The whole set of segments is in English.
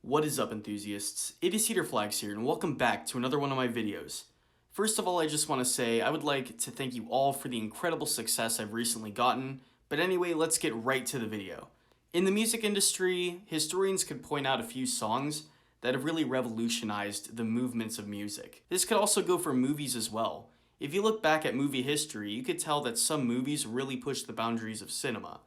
What is up, enthusiasts? It is Flags here, and welcome back to another one of my videos. First of all, I just want to say I would like to thank you all for the incredible success I've recently gotten, but anyway, let's get right to the video. In the music industry, historians could point out a few songs that have really revolutionized the movements of music. This could also go for movies as well. If you look back at movie history, you could tell that some movies really pushed the boundaries of cinema.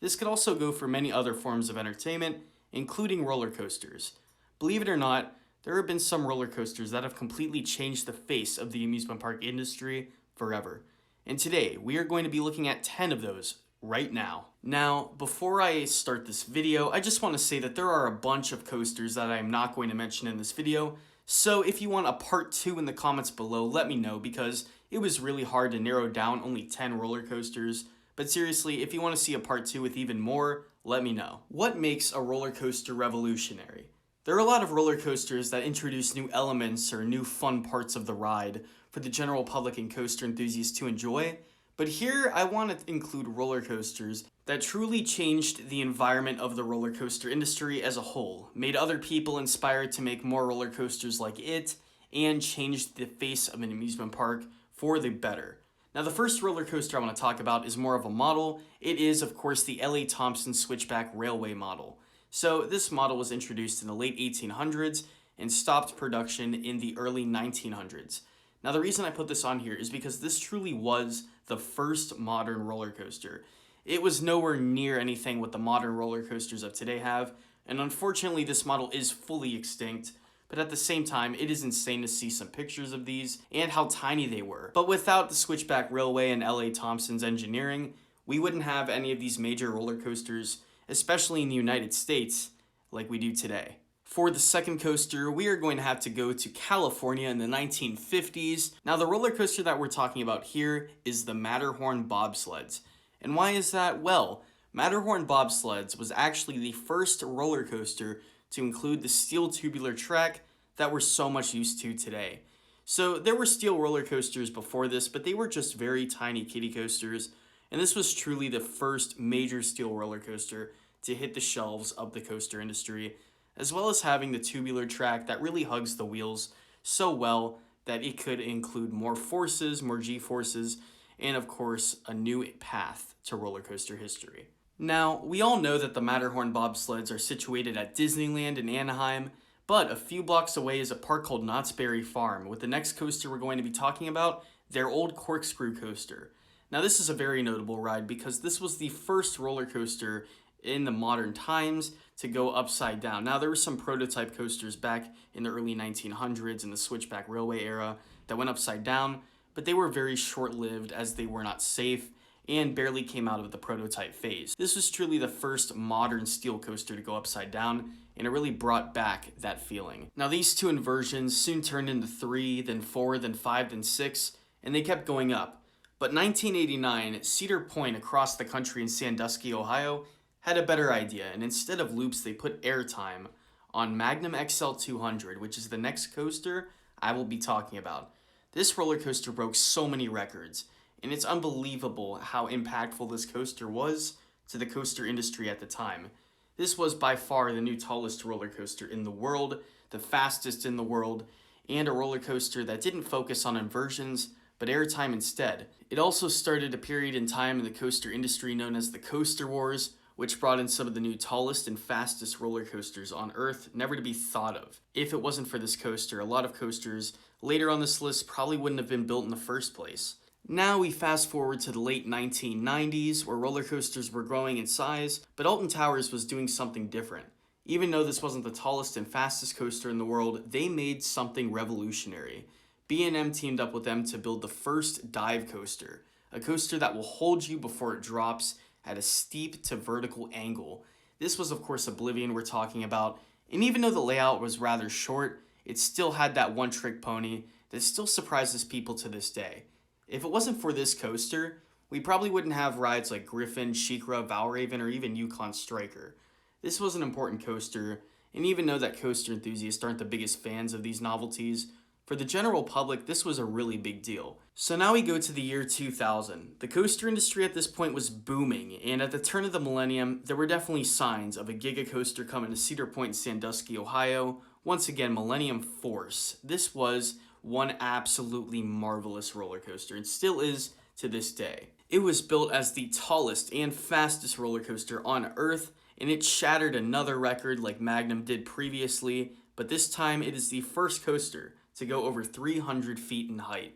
This could also go for many other forms of entertainment, including roller coasters. Believe it or not, there have been some roller coasters that have completely changed the face of the amusement park industry forever. And today, we are going to be looking at 10 of those right now. Now, before I start this video, I just want to say that there are a bunch of coasters that I am not going to mention in this video, so if you want a part 2 in the comments below, let me know, because it was really hard to narrow down only 10 roller coasters. But seriously, if you want to see a part 2 with even more, let me know. What makes a roller coaster revolutionary? There are a lot of roller coasters that introduce new elements or new fun parts of the ride for the general public and coaster enthusiasts to enjoy, but here I want to include roller coasters that truly changed the environment of the roller coaster industry as a whole, made other people inspired to make more roller coasters like it, and changed the face of an amusement park for the better. Now, the first roller coaster I want to talk about is more of a model. It is, of course, the L.A. Thompson Switchback Railway model. So this model was introduced in the late 1800s and stopped production in the early 1900s. Now, the reason I put this on here is because this truly was the first modern roller coaster. It was nowhere near anything what the modern roller coasters of today have, and unfortunately this model is fully extinct. But at the same time, it is insane to see some pictures of these and how tiny they were. But without the Switchback Railway and L.A. Thompson's engineering, we wouldn't have any of these major roller coasters, especially in the United States, like we do today. For the second coaster, we are going to have to go to California in the 1950s. Now, the roller coaster that we're talking about here is the Matterhorn Bobsleds. And why is that? Well, Matterhorn Bobsleds was actually the first roller coaster to include the steel tubular track that we're so much used to today. So there were steel roller coasters before this, but they were just very tiny kiddie coasters, and this was truly the first major steel roller coaster to hit the shelves of the coaster industry, as well as having the tubular track that really hugs the wheels so well that it could include more forces, more G-forces, and of course a new path to roller coaster history. Now, we all know that the Matterhorn Bobsleds are situated at Disneyland in Anaheim, but a few blocks away is a park called Knott's Berry Farm, with the next coaster we're going to be talking about, their old corkscrew coaster. Now, this is a very notable ride because this was the first roller coaster in the modern times to go upside down. Now, there were some prototype coasters back in the early 1900s in the Switchback Railway era that went upside down, but they were very short-lived as they were not safe and barely came out of the prototype phase. This was truly the first modern steel coaster to go upside down, and it really brought back that feeling. Now, these two inversions soon turned into 3, then 4, then 5, then 6, and they kept going up. But 1989, Cedar Point across the country in Sandusky, Ohio, had a better idea, and instead of loops, they put airtime on Magnum XL 200, which is the next coaster I will be talking about. This roller coaster broke so many records, and it's unbelievable how impactful this coaster was to the coaster industry at the time. This was by far the new tallest roller coaster in the world, the fastest in the world, and a roller coaster that didn't focus on inversions, but airtime instead. It also started a period in time in the coaster industry known as the Coaster Wars, which brought in some of the new tallest and fastest roller coasters on Earth, never to be thought of. If it wasn't for this coaster, a lot of coasters later on this list probably wouldn't have been built in the first place. Now we fast forward to the late 1990s, where roller coasters were growing in size, but Alton Towers was doing something different. Even though this wasn't the tallest and fastest coaster in the world, they made something revolutionary. B&M teamed up with them to build the first dive coaster, a coaster that will hold you before it drops at a steep to vertical angle. This was, of course, Oblivion we're talking about, and even though the layout was rather short, it still had that one-trick pony that still surprises people to this day. If it wasn't for this coaster, we probably wouldn't have rides like Griffin, SheiKra, Valraven, or even Yukon Striker. This was an important coaster, and even though that coaster enthusiasts aren't the biggest fans of these novelties, For the general public, this was a really big deal. So now we go to the year 2000. The coaster industry at this point was booming, and at the turn of the millennium, there were definitely signs of a giga coaster coming to Cedar Point in Sandusky, Ohio. Once again, Millennium Force. This was one absolutely marvelous roller coaster, and still is to this day. It was built as the tallest and fastest roller coaster on Earth, and it shattered another record like Magnum did previously, but this time it is the first coaster to go over 300 feet in height.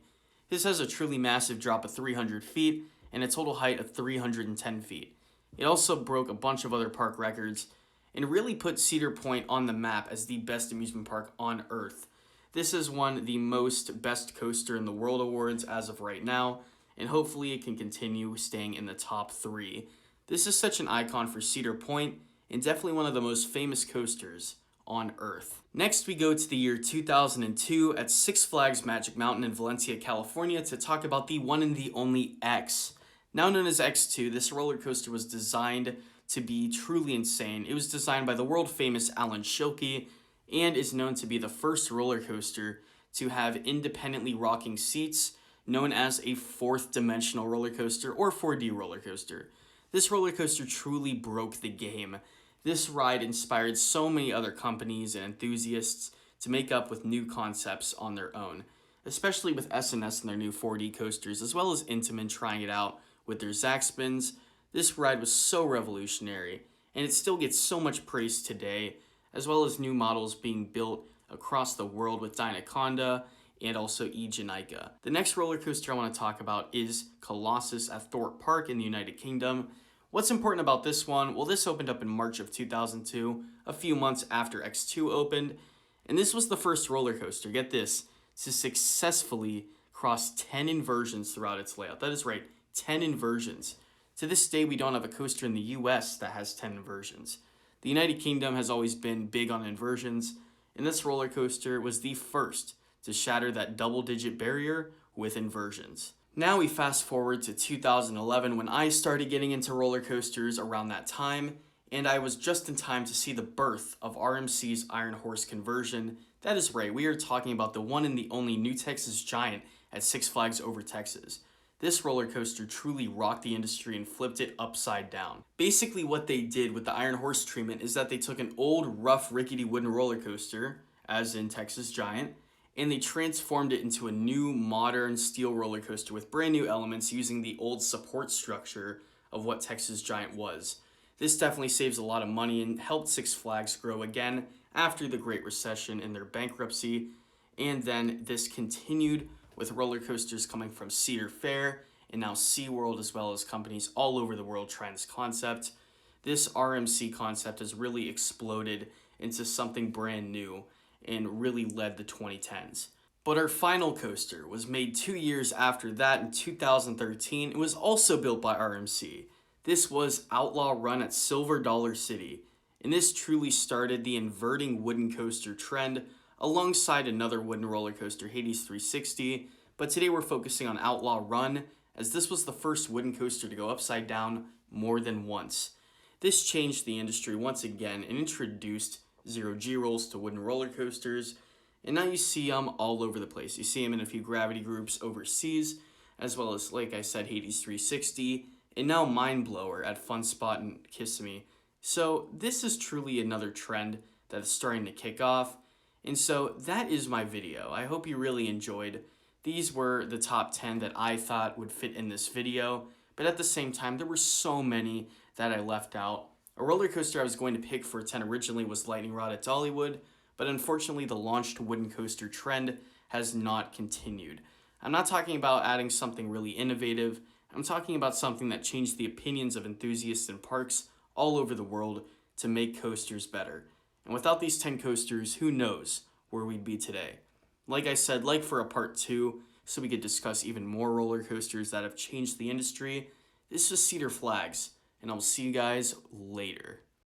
This has a truly massive drop of 300 feet and a total height of 310 feet. It also broke a bunch of other park records and really put Cedar Point on the map as the best amusement park on Earth. This has won the most best coaster in the world awards as of right now, and hopefully it can continue staying in the top 3. This is such an icon for Cedar Point and definitely one of the most famous coasters on Earth. Next, we go to the year 2002 at Six Flags Magic Mountain in Valencia, California to talk about the one and the only X. Now known as X2, this roller coaster was designed to be truly insane. It was designed by the world famous Alan Schilke and is known to be the first roller coaster to have independently rocking seats, known as a fourth dimensional roller coaster or 4D roller coaster. This roller coaster truly broke the game. This ride inspired so many other companies and enthusiasts to make up with new concepts on their own, especially with S&S and their new 4D coasters, as well as Intamin trying it out with their Zack Spins. This ride was so revolutionary, and it still gets so much praise today, as well as new models being built across the world with Dynaconda and also E-Janica. The next roller coaster I want to talk about is Colossus at Thorpe Park in the United Kingdom. What's important about this one? Well, this opened up in March of 2002, a few months after X2 opened, and this was the first roller coaster, get this, to successfully cross 10 inversions throughout its layout. That is right, 10 inversions. To this day, we don't have a coaster in the US that has 10 inversions. The United Kingdom has always been big on inversions, and this roller coaster was the first to shatter that double-digit barrier with inversions. Now we fast forward to 2011 when I started getting into roller coasters around that time, and I was just in time to see the birth of RMC's Iron Horse conversion. That is right, we are talking about the one and the only New Texas Giant at Six Flags Over Texas. This roller coaster truly rocked the industry and flipped it upside down. Basically what they did with the Iron Horse treatment is that they took an old, rough, rickety wooden roller coaster, as in Texas Giant, and they transformed it into a new, modern steel roller coaster with brand new elements using the old support structure of what Texas Giant was. This definitely saves a lot of money and helped Six Flags grow again after the Great Recession and their bankruptcy, and then this continued with roller coasters coming from Cedar Fair and now SeaWorld, as well as companies all over the world trying this concept. This RMC concept has really exploded into something brand new and really led the 2010s. But our final coaster was made 2 years after that in 2013. It was also built by RMC. This was Outlaw Run at Silver Dollar City, and this truly started the inverting wooden coaster trend alongside another wooden roller coaster, Hades 360, but today we're focusing on Outlaw Run, as this was the first wooden coaster to go upside down more than once. This changed the industry once again and introduced zero-G rolls to wooden roller coasters, and now you see them all over the place. You see them in a few gravity groups overseas, as well as, like I said, Hades 360, and now Mind Blower at Fun Spot and Kissimmee. So this is truly another trend that is starting to kick off, and so that is my video. I hope you really enjoyed. These were the top 10 that I thought would fit in this video, but at the same time, there were so many that I left out. A roller coaster I was going to pick for a 10 originally was Lightning Rod at Dollywood, but unfortunately the launched wooden coaster trend has not continued. I'm not talking about adding something really innovative. I'm talking about something that changed the opinions of enthusiasts in parks all over the world to make coasters better. And without these 10 coasters, who knows where we'd be today. Like I said, like for a part 2, so we could discuss even more roller coasters that have changed the industry. This was Cedar Flags, and I'll see you guys later.